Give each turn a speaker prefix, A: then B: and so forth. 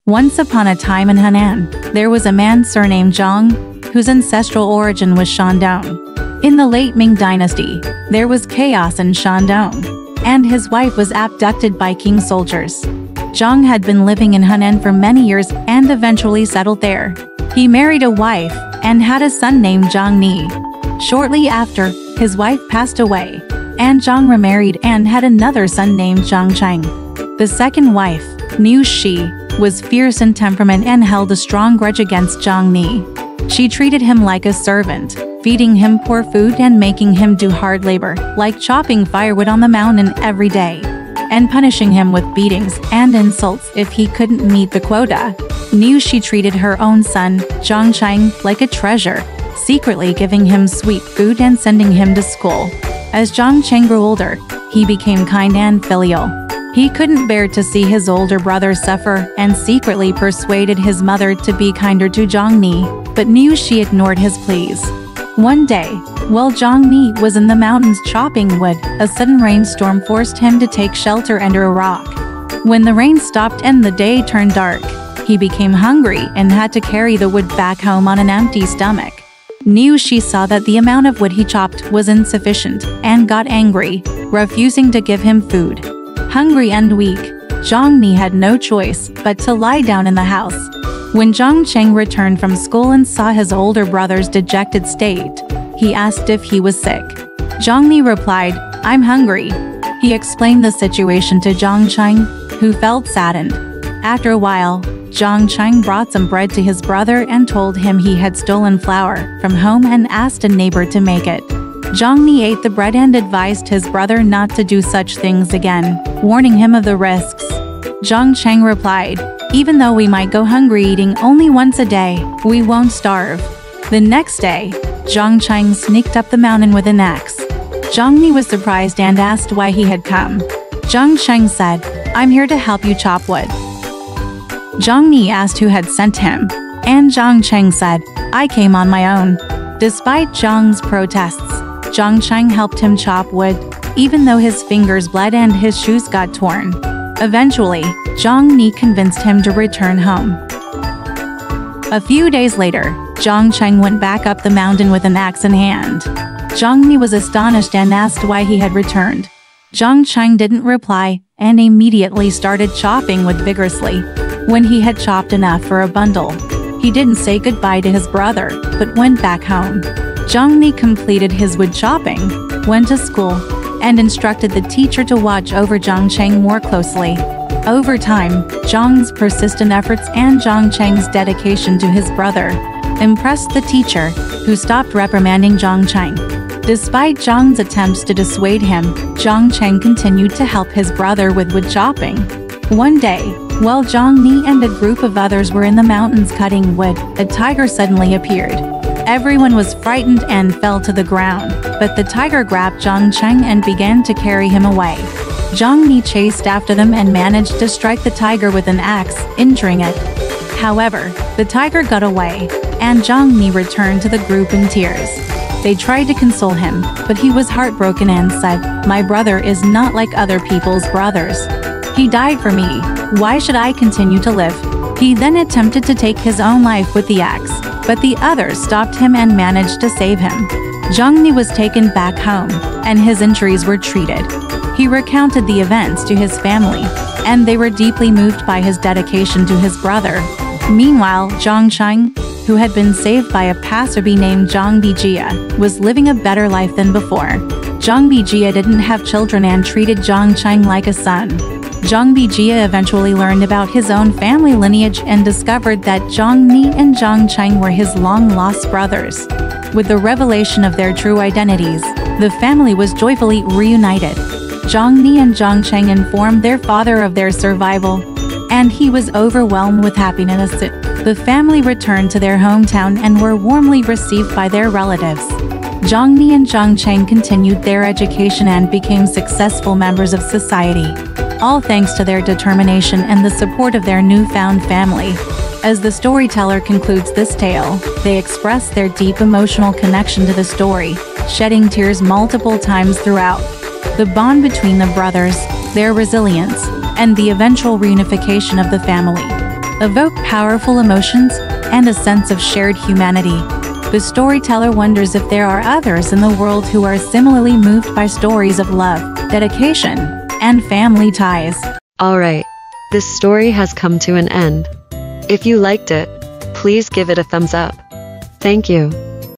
A: Once upon a time in Henan, there was a man surnamed Zhang, whose ancestral origin was Shandong. In the late Ming dynasty, there was chaos in Shandong, and his wife was abducted by king soldiers. Zhang had been living in Henan for many years and eventually settled there. He married a wife and had a son named Zhang Ni. Shortly after, his wife passed away, and Zhang remarried and had another son named Zhang Cheng. The second wife, Niu Shi, was fierce in temperament and held a strong grudge against Zhang Ni. She treated him like a servant, feeding him poor food and making him do hard labor, like chopping firewood on the mountain every day, and punishing him with beatings and insults if he couldn't meet the quota. Niu Shi treated her own son, Zhang Cheng, like a treasure, secretly giving him sweet food and sending him to school. As Zhang Cheng grew older, he became kind and filial. He couldn't bear to see his older brother suffer and secretly persuaded his mother to be kinder to Zhang Ni, but Niu Shi ignored his pleas. One day, while Zhang Ni was in the mountains chopping wood, a sudden rainstorm forced him to take shelter under a rock. When the rain stopped and the day turned dark, he became hungry and had to carry the wood back home on an empty stomach. Niu Shi saw that the amount of wood he chopped was insufficient and got angry, refusing to give him food. Hungry and weak, Zhang Ni had no choice but to lie down in the house. When Zhang Cheng returned from school and saw his older brother's dejected state, he asked if he was sick. Zhang Ni replied, "I'm hungry." He explained the situation to Zhang Cheng, who felt saddened. After a while, Zhang Cheng brought some bread to his brother and told him he had stolen flour from home and asked a neighbor to make it. Zhang Ni ate the bread and advised his brother not to do such things again, warning him of the risks. Zhang Cheng replied, "Even though we might go hungry eating only once a day, we won't starve." The next day, Zhang Cheng sneaked up the mountain with an axe. Zhang Ni was surprised and asked why he had come. Zhang Cheng said, "I'm here to help you chop wood." Zhang Ni asked who had sent him, and Zhang Cheng said, "I came on my own." Despite Zhang's protests, Zhang Cheng helped him chop wood, even though his fingers bled and his shoes got torn. Eventually, Zhang Ni convinced him to return home. A few days later, Zhang Cheng went back up the mountain with an axe in hand. Zhang Ni was astonished and asked why he had returned. Zhang Cheng didn't reply and immediately started chopping wood vigorously. When he had chopped enough for a bundle, he didn't say goodbye to his brother, but went back home. Zhang Ni completed his wood chopping, went to school, and instructed the teacher to watch over Zhang Cheng more closely. Over time, Zhang's persistent efforts and Zhang Cheng's dedication to his brother impressed the teacher, who stopped reprimanding Zhang Cheng. Despite Zhang's attempts to dissuade him, Zhang Cheng continued to help his brother with wood chopping. One day, while Zhang Ni and a group of others were in the mountains cutting wood, a tiger suddenly appeared. Everyone was frightened and fell to the ground, but the tiger grabbed Zhang Cheng and began to carry him away. Zhang Ni chased after them and managed to strike the tiger with an axe, injuring it. However, the tiger got away, and Zhang Ni returned to the group in tears. They tried to console him, but he was heartbroken and said, "My brother is not like other people's brothers. He died for me. Why should I continue to live?" He then attempted to take his own life with the axe, but the others stopped him and managed to save him. Zhang Ni was taken back home, and his injuries were treated. He recounted the events to his family, and they were deeply moved by his dedication to his brother. Meanwhile, Zhang Cheng, who had been saved by a passerby named Zhang Bijia, was living a better life than before. Zhang Bijia didn't have children and treated Zhang Cheng like a son. Zhang Bijia eventually learned about his own family lineage and discovered that Zhang Ni and Zhang Cheng were his long-lost brothers. With the revelation of their true identities, the family was joyfully reunited. Zhang Ni and Zhang Cheng informed their father of their survival, and he was overwhelmed with happiness. The family returned to their hometown and were warmly received by their relatives. Zhang Ni and Zhang Cheng continued their education and became successful members of society, all thanks to their determination and the support of their newfound family. As the storyteller concludes this tale, they express their deep emotional connection to the story, shedding tears multiple times throughout. The bond between the brothers, their resilience, and the eventual reunification of the family evoke powerful emotions and a sense of shared humanity. The storyteller wonders if there are others in the world who are similarly moved by stories of love, dedication, and family ties.
B: Alright, this story has come to an end. If you liked it, please give it a thumbs up. Thank you.